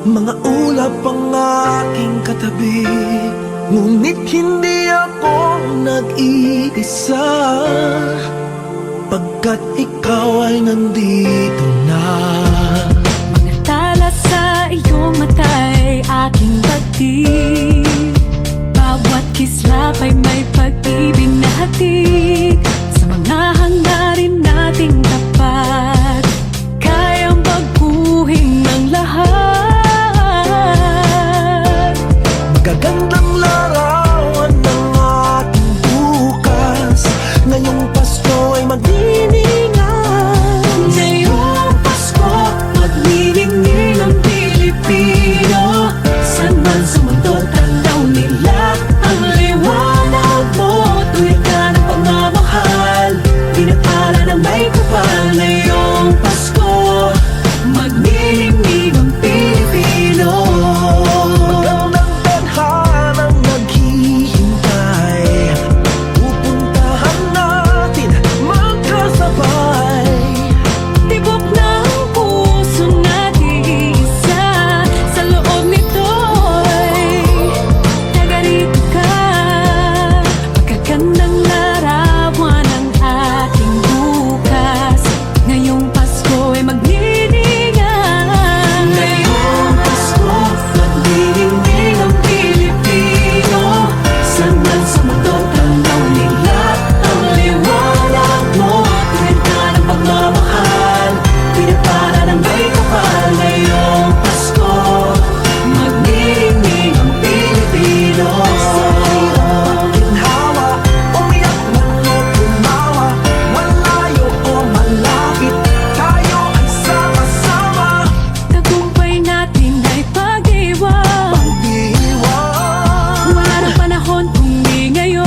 Mga ulap ang aking katabi, ngunit hindi ako nag-iisa, pagkat ikaw ay nandito na. Mga tala sa iyong mata'y aking batid, bawat kislap ay may pag-ibig na hatid. Sa mga hangarin nating tapat, kayang baguhin ng lahat. Magagandang larawan ng ating bukas, ngayong Pasko ay magdiningan. Ngayong Pasko, magniningning ang Pilipino. Saan man sa mundo, tanaw nila ang liwanag mo. Tuwid ka ng pagmamahal, pinapala ng may kapal. Ngayong Pasko, magniningning ang Pilipino. Magandang tadhanang naghihintay, pupuntahan natin magkasabay. Tibok ng puso natin isa, sa loob nito'y taga-rito ka. Magagandang larawan ng ating bukas, ngayong Pasko ay magniningan. Ngayong Pasko, magniningning ang Pilipino. Saan man sa mundo, tanaw nila ang liwanag mo. Tuwid ka ng pagmamahal, pinapala ng may kapal. Ngayong Pasko, magniningning ang Pilipino. Ginhawa, umiyak man o tumawa, malayo o malapit, tayo ay sama-sama. Tagumpay natin ay pag-iwan, Pag-iwan, wala na panahon kung di ngayon.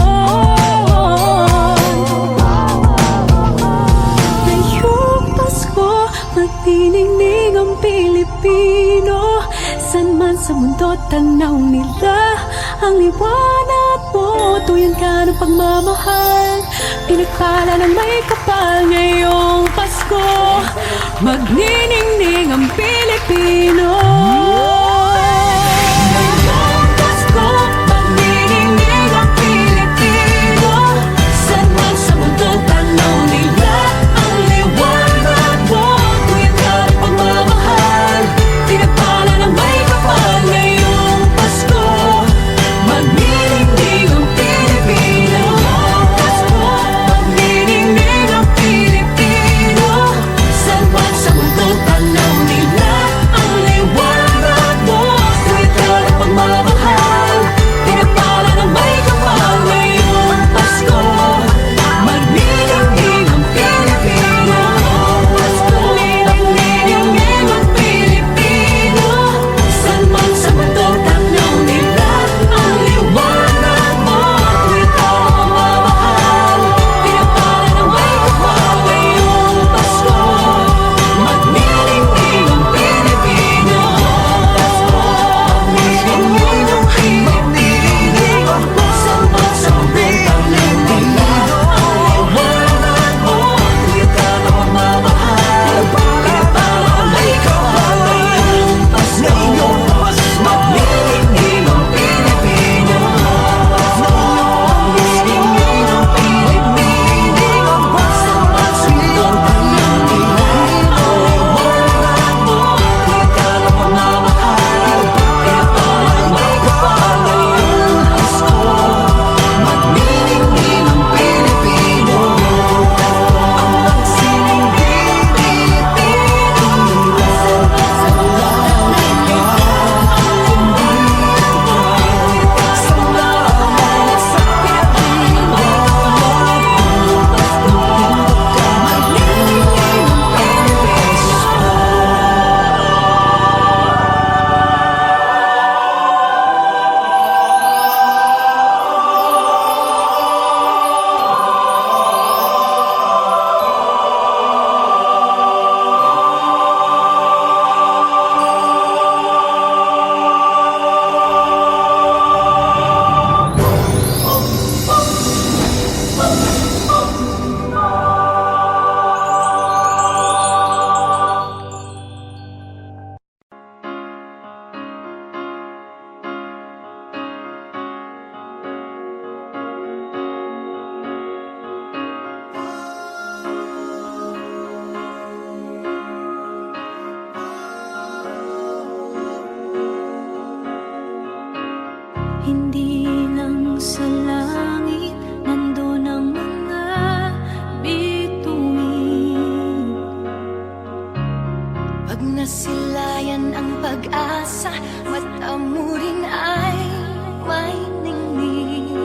Ngayong Pasko, magniningning ang Pilipino. Saan man sa mundo, tanaw nila ang liwanag mo. Tuyan ka ng pagmamahal, pinagpala ng may kapal. Ngayong Pasko, magniningning ang Pilipino. Ngayong Pasko, magniningning ang Pilipino. Saan man sa mundo, tanaw nila ang liwanag mo. Tuyan ka ng pagmamahal, pinagpala ng may kapal. Ngayong Pasko, magniningning ang Pilipino. Pasko, magniningning ang Pilipino. Saan man sa mundo, tanaw nila ang liwanag Hindi lang sa langit nandun ang mga bituin. Pag nasilayan ang pag-asa, mata mo rin ay may ningning.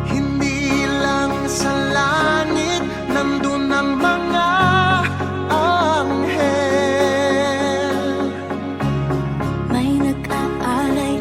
Hindi lang sa langit nandun ang mga anghel. May nag-aalay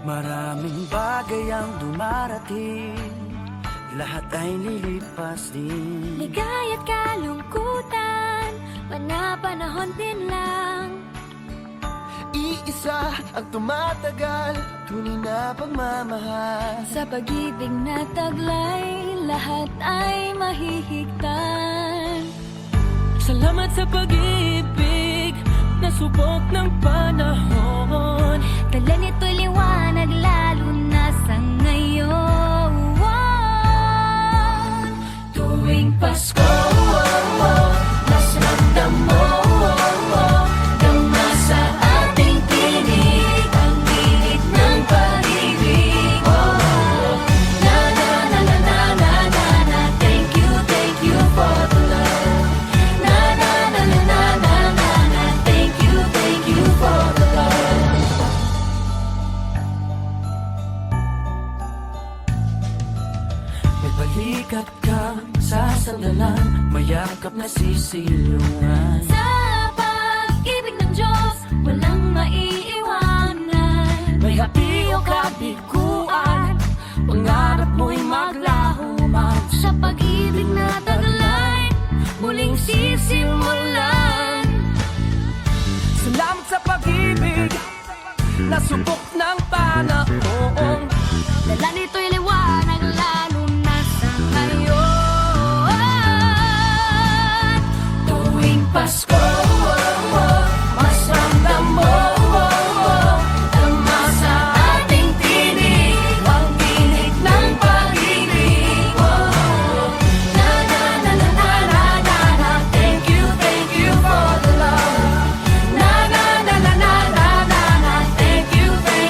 Maraming bagay ang dumarating, lahat ay lilipas din. Ligaya't kalungkutan, panahon din lang. Iisa ang tumatagal, tunay na pagmamahal. Sa pag-ibig na taglay, lahat ay mahihigtan. Salamat sa pag-ibig na subok ng panahon. Dala nito'y liwanag lalo na sa ngayon. Tuwing Pasko, mas ramdam mo gama sa ating tinig ang init ng pag-ibig. Na na na na na na na na. Thank you for the love. Na na na na na na na na. Thank you for the love. May balikat kang sasandalan, mayakap na sisilungan. Sa pag-ibig ng Diyos, walang maiiwanan. May hati o kabiguan, pangarap mo'y maglaho man. Sa pag-ibig na taglay, muling sisimulan. Salamat sa pag-ibig na subok ng panahon. Dala nito'y liwanag lalo na sa ngayon. Tuwing Pasko, mas ramdam mo tama sa ating tinig ang tinig ng pag-ibig. Na na na na na na na na. Thank you for the love. Na na na na na na na na. Thank you for the love.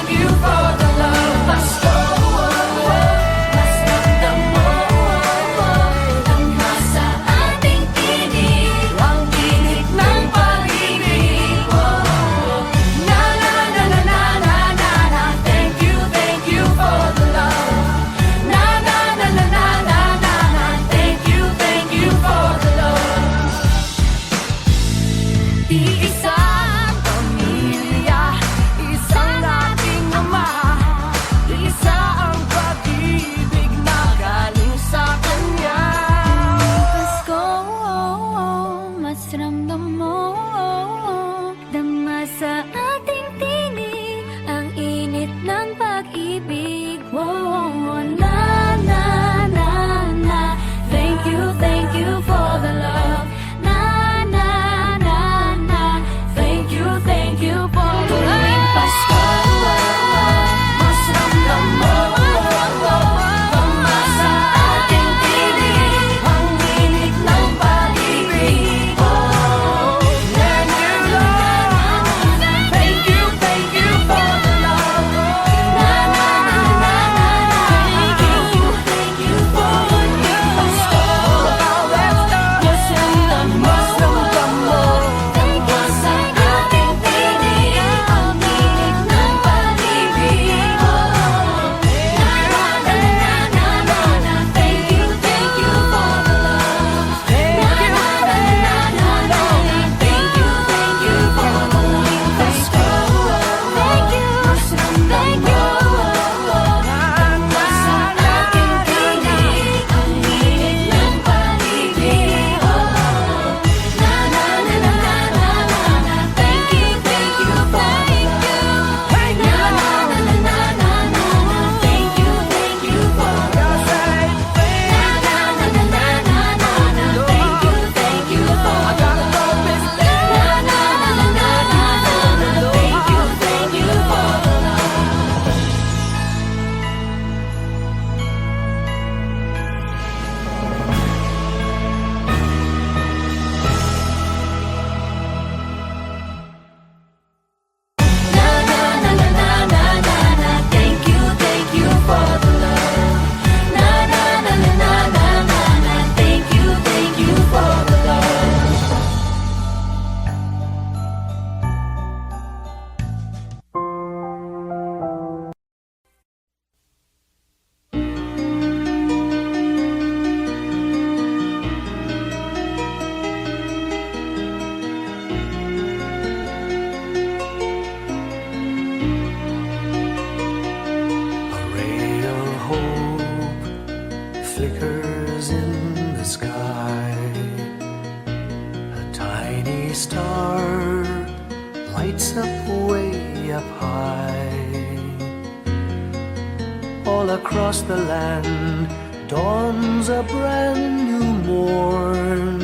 across the land dawns a brand new morn.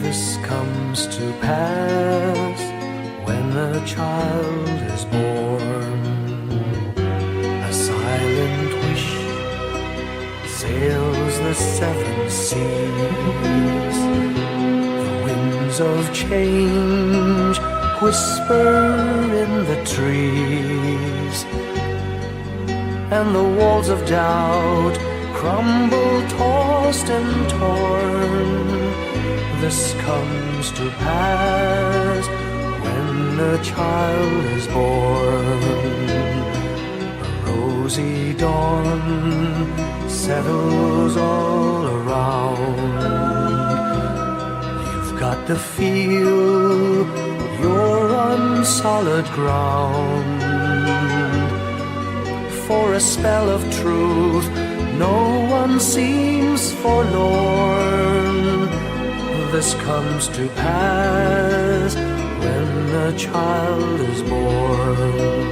This comes to pass when a child is born. A silent wish sails the seven seas. The winds of change whisper in the trees, and the walls of doubt crumble, tossed and torn. This comes to pass when a child is born. A rosy dawn settles all around. You've got to feel you're on solid ground. For a spell of truth, no one seems forlorn. This comes to pass when a child is born.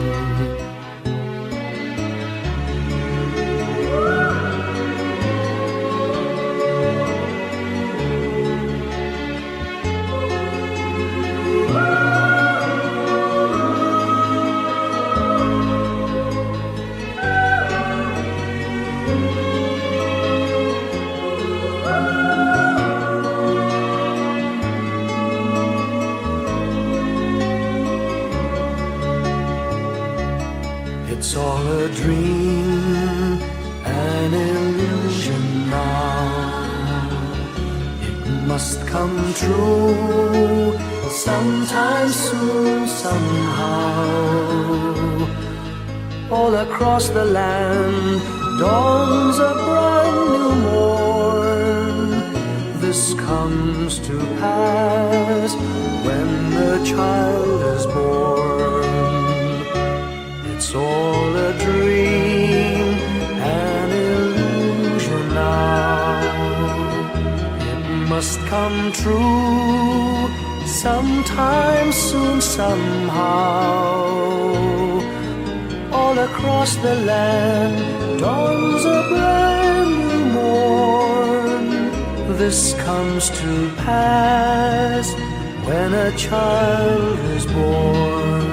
It's all a dream, an illusion now. It must come true sometime soon, somehow. All across the land dawns a brand new morn. This comes to pass when the child is born. It's all a dream, an illusion now. It must come true sometime soon, somehow. All across the land dawns a brand new morn. This comes to pass when a child is born.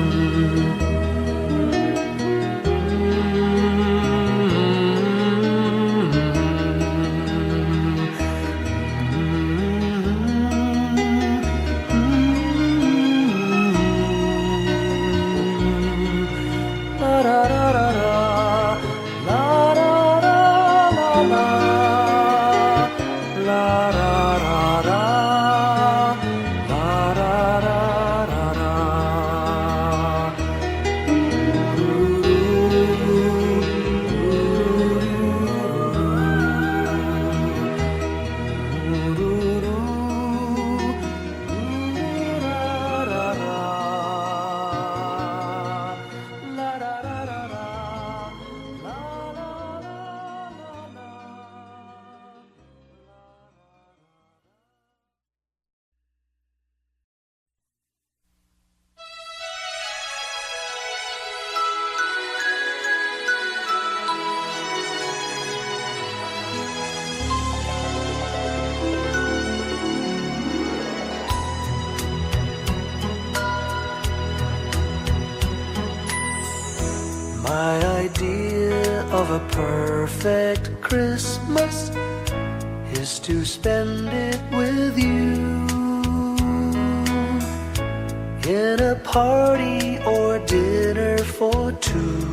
My idea of a perfect Christmas is to spend it with you, in a party or dinner for two.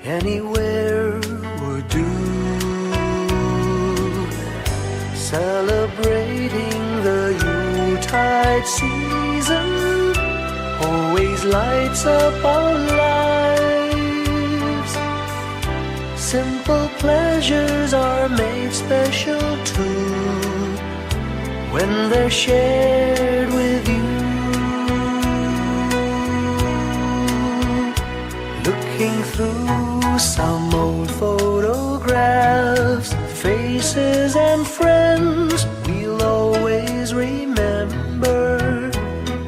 Anywhere would do. Celebrating the Yuletide season always lights up our lives. Simple pleasures are made special too when they're shared with you. Looking through some old photographs, faces and friends we'll always remember.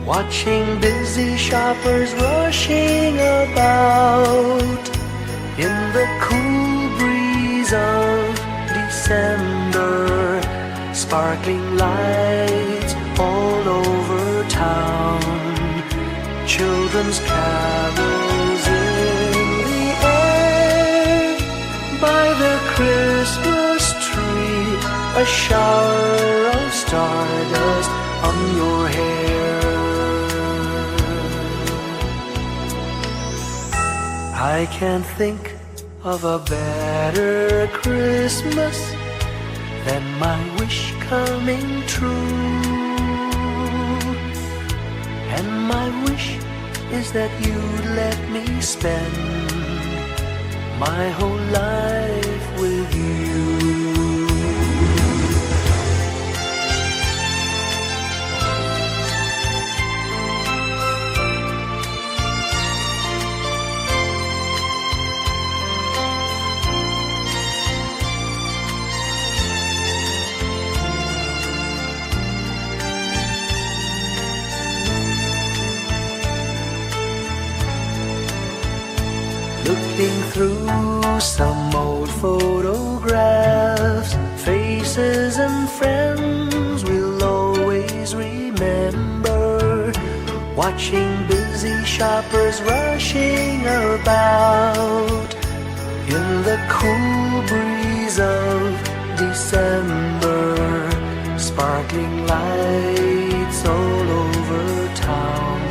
Watching busy shoppers rushing about, In the cool breeze of December, sparkling lights all over town, children's carols in the air. By the Christmas tree, a shower of stardust on your hair. I can't think of a better Christmas than my wish coming true. And my wish is that you'd let me spend my whole life with you. Looking through some old photographs, faces and friends we'll always remember. Watching busy shoppers rushing about in the cool breeze of December, sparkling lights all over town,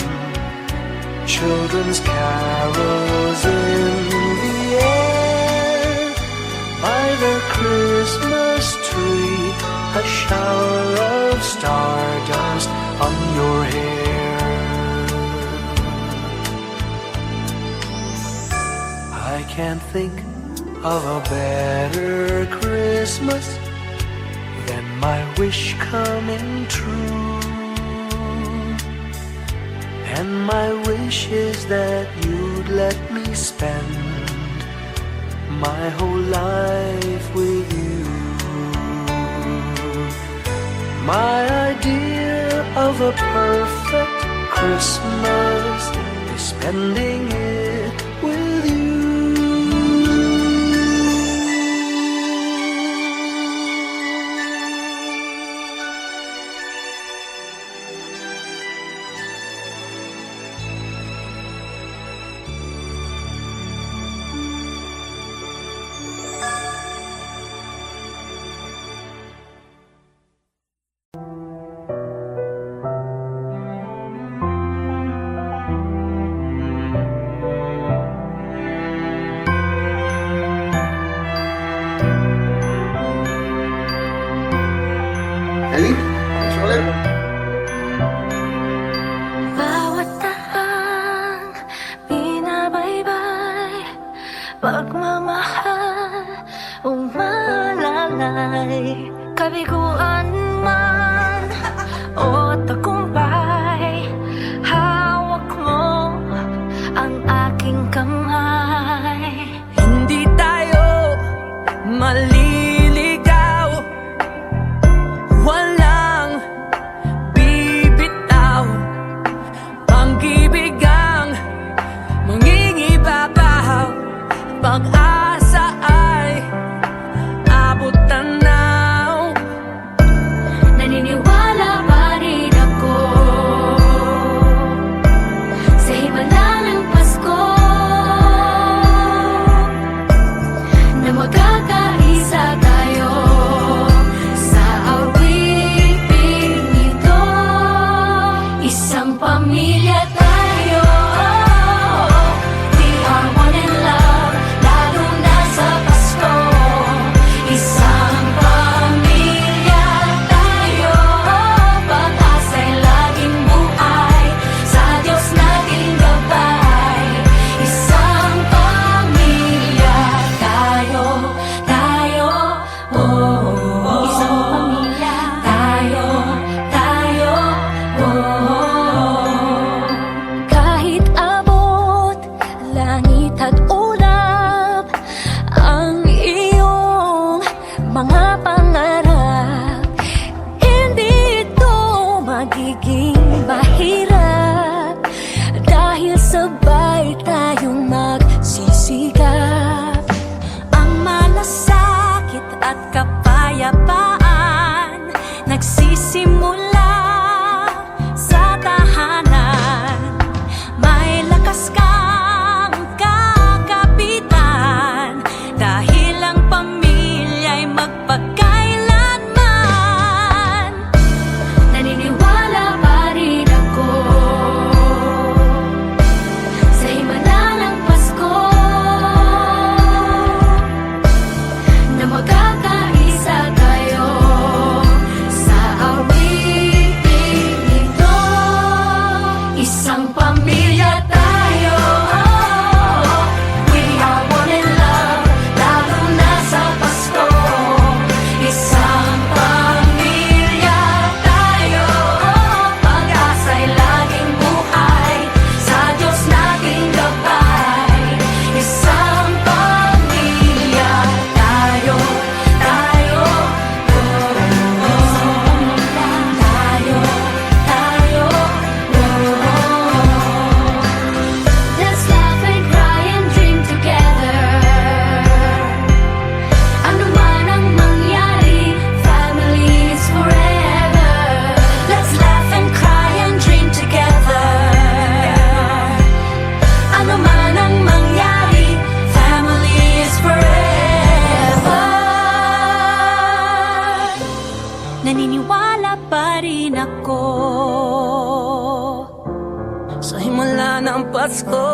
children's carols in the air. By the Christmas tree, a shower of stardust on your hair. I can't think of a better Christmas than my wish coming true. And my wish is that you'd let me spend my whole life with you. My idea of a perfect Christmas is spending it with you. Ellie, thanks ulit. Bawat tahang binabaybay, pagmamahal umalalay, kabiguan man o tagumpay, hawak mo ang aking kamay. Hindi tayo maliligaw, walang bibitaw, pag-ibig ang mangingibabaw, pag-asa ay abot tanaw. Naniniwala pa rin ako sa himala ng Pasko, na magkakaisa tayo sa awiting ito. Isang pamilya tayo, we are one in love, lalo na sa Pasko. Isang pamilya tayo, pag-asa'y laging buhay, sa Diyos nating gabay. Isang pamilya tayo, oh, isang pamilya tayo, oh. Kahit abot langit at ulap ang iyong mga pangarap, hindi ito magiging mahirap dahil sabay tayong magsisikap. at kapayapaan nagsisimula sa tahanan. May lakas kang kakapitan dahil ang pamilya'y magpakailanman. Naniniwala pa rin ako sa himala ng Pasko, na magkakaisa tayo sa awiting ito. Isang pamilya tayo, we are one in love, lalo na sa Pasko. Isang pamilya tayo, pag-asa'y laging buhay, sa Diyos nating gabay. Isang pamilya tayo, tayo, tayo, Let's laugh and cry and dream together. Ano man ang mangyari, family is forever. Let's laugh and cry and dream together. Ano man ang mangyari, family is forever. Naniniwala pa rin ako sa himala ng Pasko,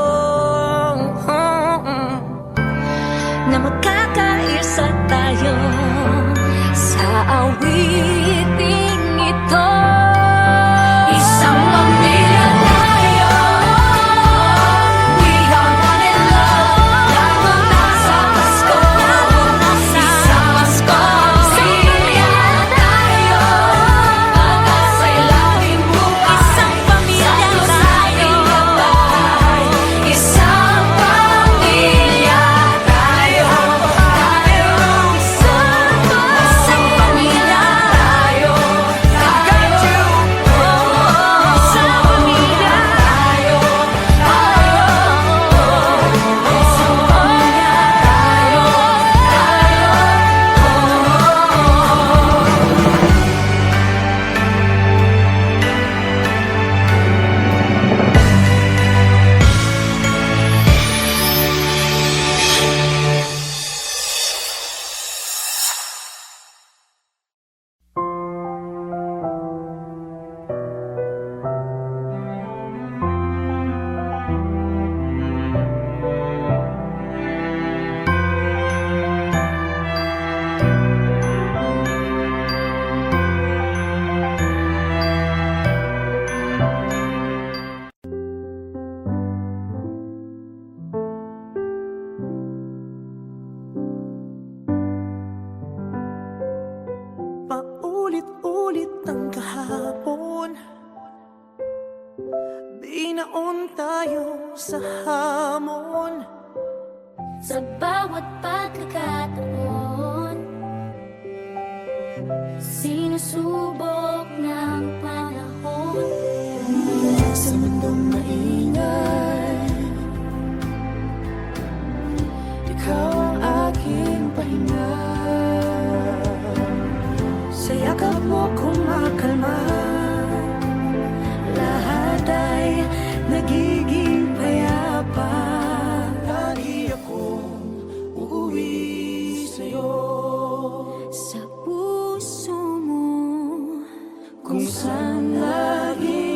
na magkakaisa tayo sa awiting ito. Isang pamilya tayo, we are one in love, lalo na sa Pasko. Isang pamilya tayo, pag-asa'y laging buhay, Isang pamilya sa Diyos tayo. nating gabay. Isang pamilya tayo, isang pamilya tayo, isang pamilya tayo, Paulit-ulit ang kahapon, binaon tayo sa hamon. sa bawat pagkakataon, sinusubok ng panahon. Sa mundong maingay, ikaw ang aking pahinga. Sa yakap mo kumakalma, lahat ay nagiging payapa. Lagi akong uuwi sa'yo, Sa puso mo, kung saan lagi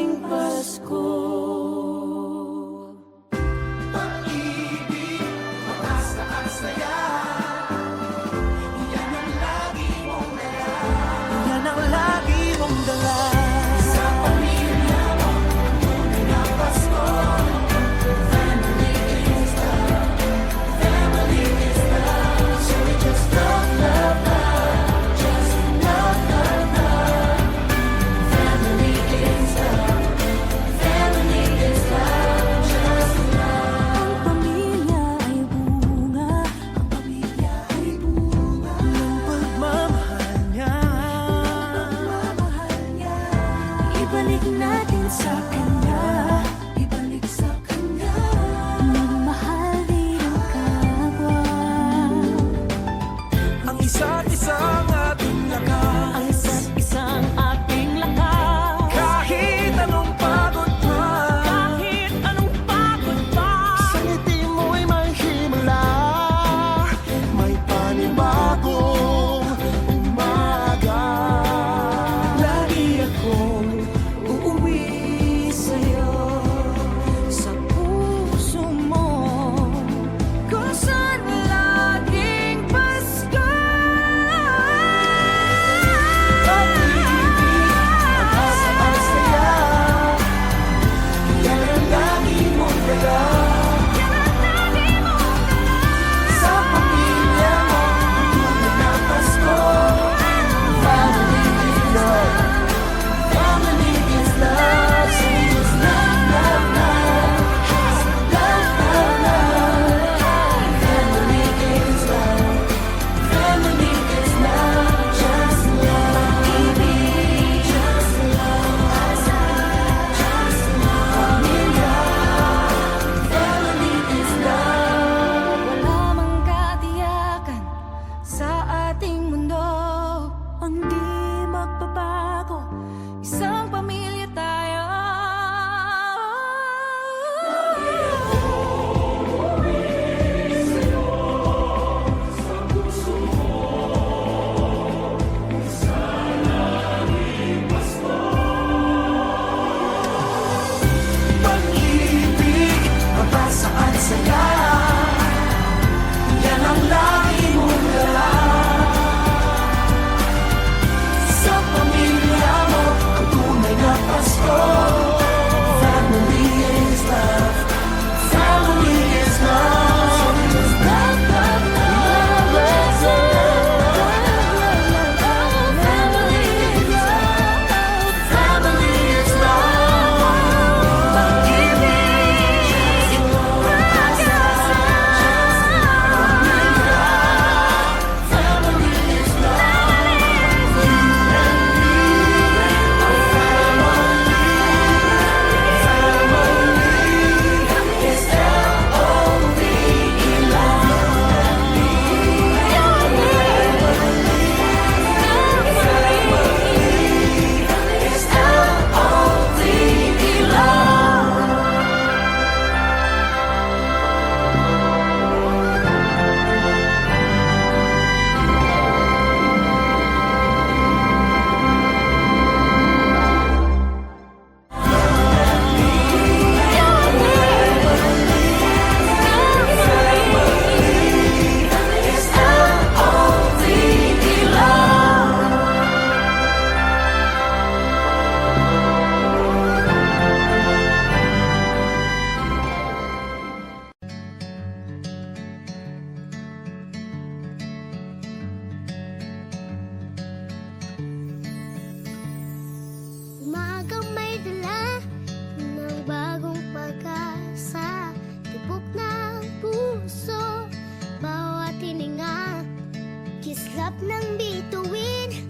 Sarap ng bituin,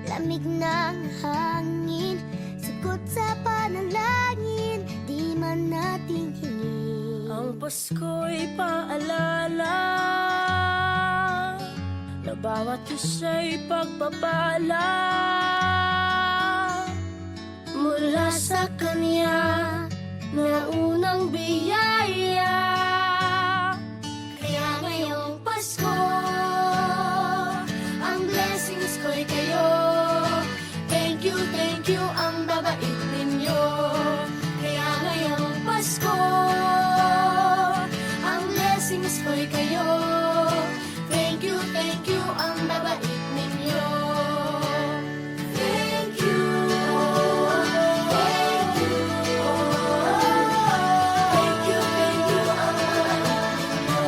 lamig ng hangin, sagot sa panalangin, di man natin hingin. Ang Pasko'y paalala na bawat isa'y pagpapala mula sa Kanya na unang biyaya. Kaya ngayong Pasko, ang blessings ko'y kayo. Thank you, ang babait ninyo. Kaya ngayong Pasko, ang blessings ko'y kayo. Thank you, ang babait ninyo. Thank you, thank you. Thank you, ang babait ninyo.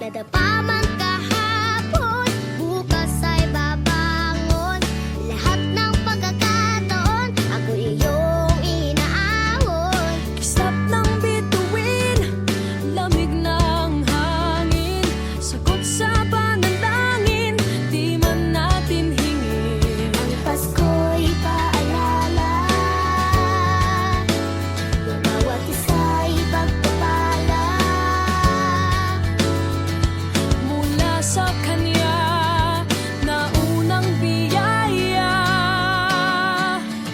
Nadapa man kahapon, bukas ay babangon. Lahat ng pagkakataon, ako iyong inaahon. Kisap ng bituin, lamig ng hangin, sagot sa panalangin, di man natin hingin. Ang Pasko'y paalala na bawat isa'y pagpapala Mula sa Kanya na unang biyaya.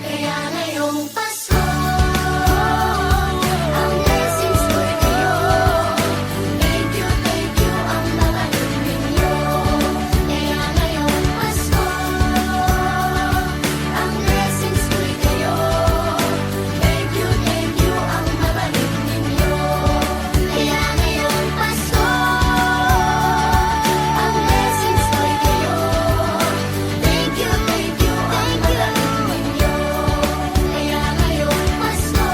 Kaya ngayong Pasko, ang blessings ko'y kayo. Thank you, ang babait ninyo. Kaya ngayong Pasko, ang blessings ko'y kayo. Thank you, ang babait ninyo. Kaya ngayong Pasko, ang blessings ko'y kayo. Thank you, ang babait ninyo. Kaya ngayong Pasko,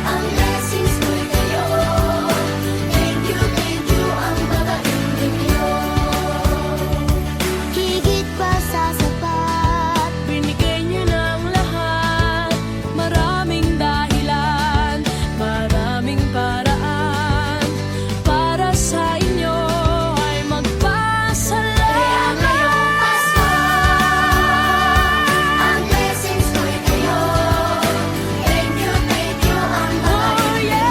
ang blessings ko'y kayo. Thank you, ang babait ninyo. Higit pa sa sapat, Binigay niyo ng lahat, maraming dahilan, maraming paraan, para sa inyo ay magpasalamat. kaya ngayong Pasko, ang blessings ko'y kayo. Thank you, ang babait ninyo.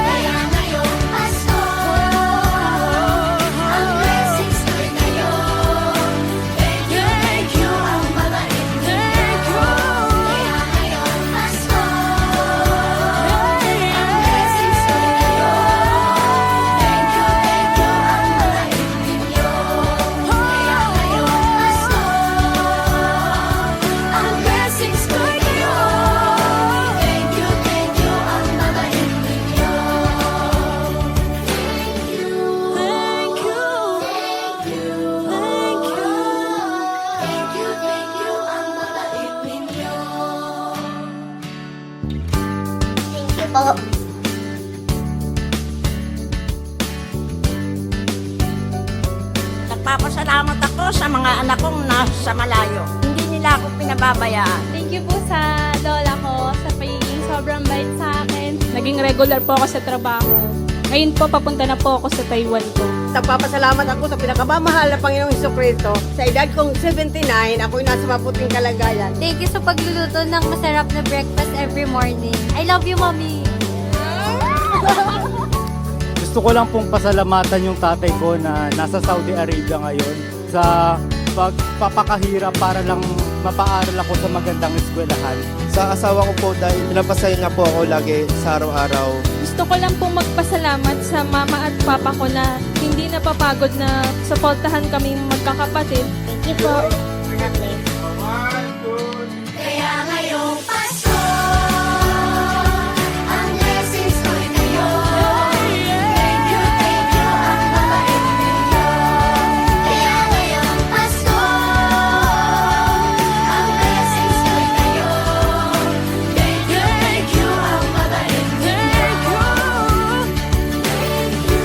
Kaya ngayong Pasko, ang blessings ko'y kayo. Thank you, ang babait ninyo. Kaya ngayong Pasko, ang blessings ko'y kayo. Thank you, ang babait ninyo. Kaya ngayong Pasko, ang blessings ko'y kayo. Thank you, ang babait ninyo. Thank you, ang babait ninyo. Thank you po. Nagpapasalamat ako sa mga anak kong nasa malayo. Hindi nila ako pinababayaan. Thank you po sa lola ko sa pagiging sobrang bait sa akin. Naging regular po ako sa trabaho. Ngayon po, papunta na po ako sa Taiwan ko. Nagpapasalamat ako sa pinakamamahal na Panginoong Hesukristo. Sa edad kong 79, ako'y nasa maputing kalagayan. Thank you sa pagluluto ng masarap na breakfast every morning. I love you, Mommy! Gusto ko lang pong pasalamatan yung tatay ko na nasa Saudi Arabia ngayon sa pagpapakahirap para lang mapaaral ako sa magandang eskwelahan. Sa asawa ko po dahil pinapasaya niya po ako lagi sa araw-araw. Gusto ko lang pong magpasalamat sa mama at papa ko na hindi napapagod na suportahan kaming magkakapatid. Thank you po. God bless. Kaya ngayong Pasko, ang blessings ko'y kayo. Thank you, ang babait ninyo. Kaya ngayong Pasko, ang blessings ko'y kayo. Thank you, ang babait ninyo. Thank you,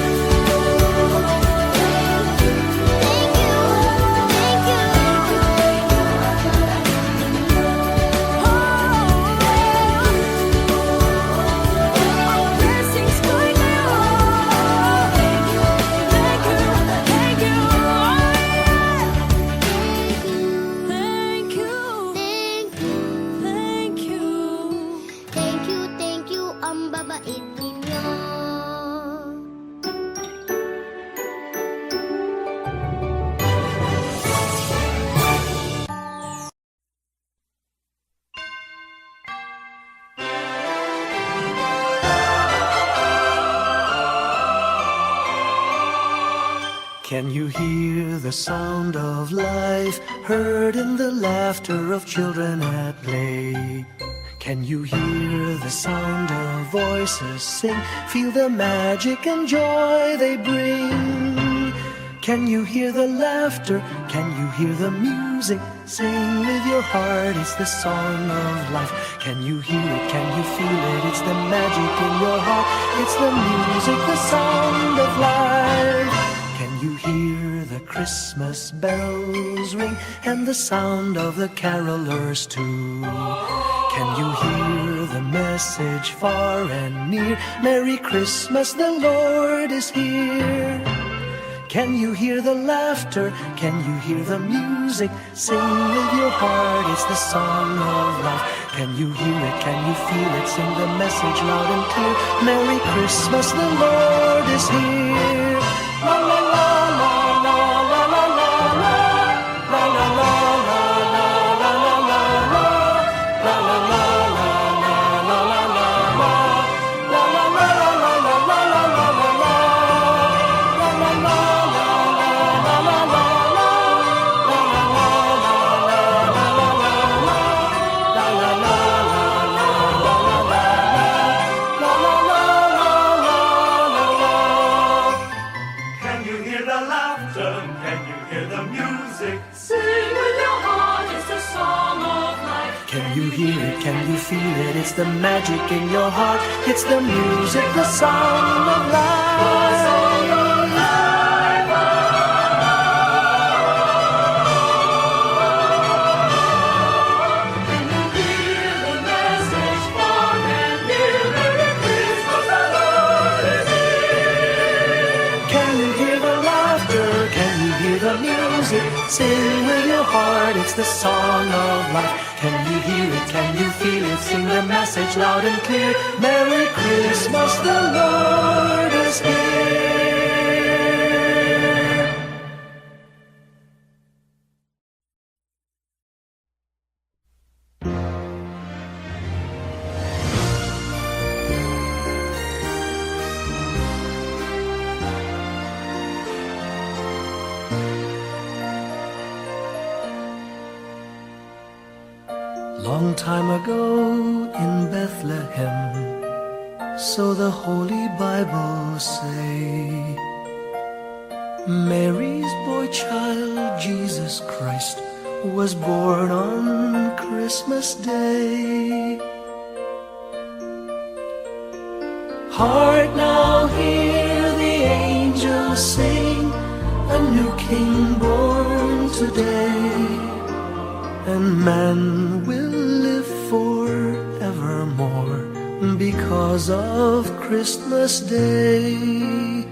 Can you hear the sound of life heard in the laughter of children at play? Can you hear the sound of voices sing? Feel the magic and joy they bring. Can you hear the laughter? Can you hear the music? Sing with your heart, it's the song of life. Can you hear it? Can you feel it? It's the magic in your heart. It's the music, the sound of life. Can you hear the Christmas bells ring and the sound of the carolers too? Can you hear the message far and near? Merry Christmas, the Lord is here. Can you hear the laughter? Can you hear the music? Sing with your heart, it's the song of life. Can you hear it? Can you feel it? Sing the message loud and clear. Merry Christmas, the Lord is here. La la la la la la la la la la la la la la la la la. Can you feel it? It's the magic in your heart. It's the music, the song of life. Can you hear the message far and near? Merry Christmas, the Lord is here. Can you hear the laughter? Can you hear the music? Sing with your heart, it's the song of life. Can you hear it? Can you feel it? Sing the message loud and clear. Merry Christmas, the Lord is here. Long time ago in Bethlehem, so the Holy Bible say, Mary's boy child, Jesus Christ, was born on Christmas Day. Heart, now hear the angels sing, a new King born today. And man will live forevermore because of Christmas Day.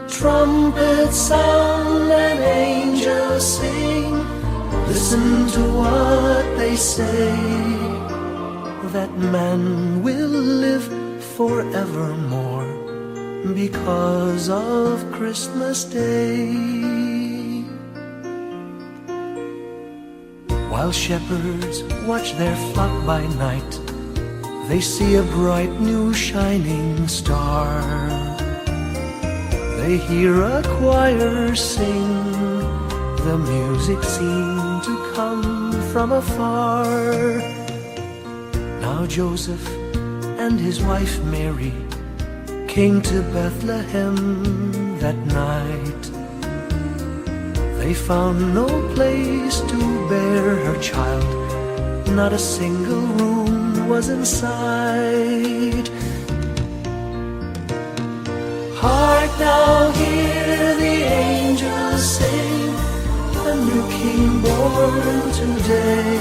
Trumpets sound and angels sing, listen to what they say, that man will live forevermore because of Christmas Day. While shepherds watch their flock by night, they see a bright new shining star. They hear a choir sing, the music seemed to come from afar. Now Joseph and his wife Mary came to Bethlehem that night. They found no place to bear her child, not a single room was in sight. Hark now, hear the angels sing, a new King born today,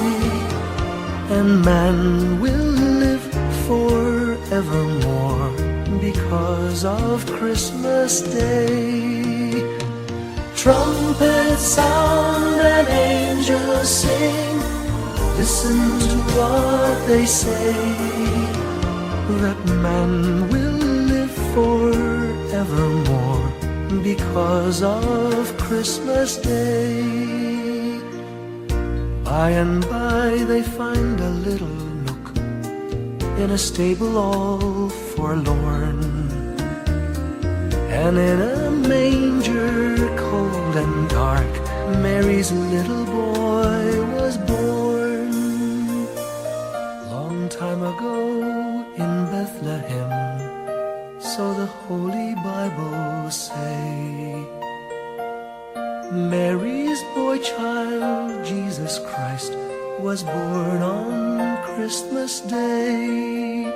and man will live forevermore because of Christmas Day. Trumpets sound and angels sing, listen to what they say, that man will live forevermore because of Christmas Day. By and by they find a little nook in a stable all forlorn, and in a manger cold dark, Mary's little boy was born. Long time ago in Bethlehem, so the Holy Bible say. Mary's boy child, Jesus Christ, was born on Christmas Day.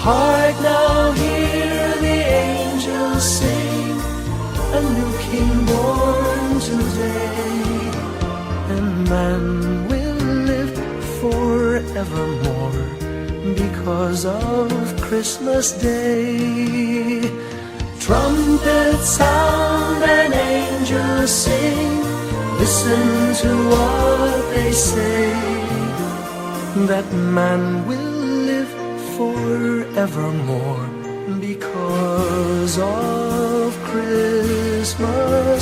Hark now, hear the angels sing, a new King born today, and man will live forevermore because of Christmas Day. Trumpets sound and angels sing, listen to what they say, that man will live forevermore because of Christmas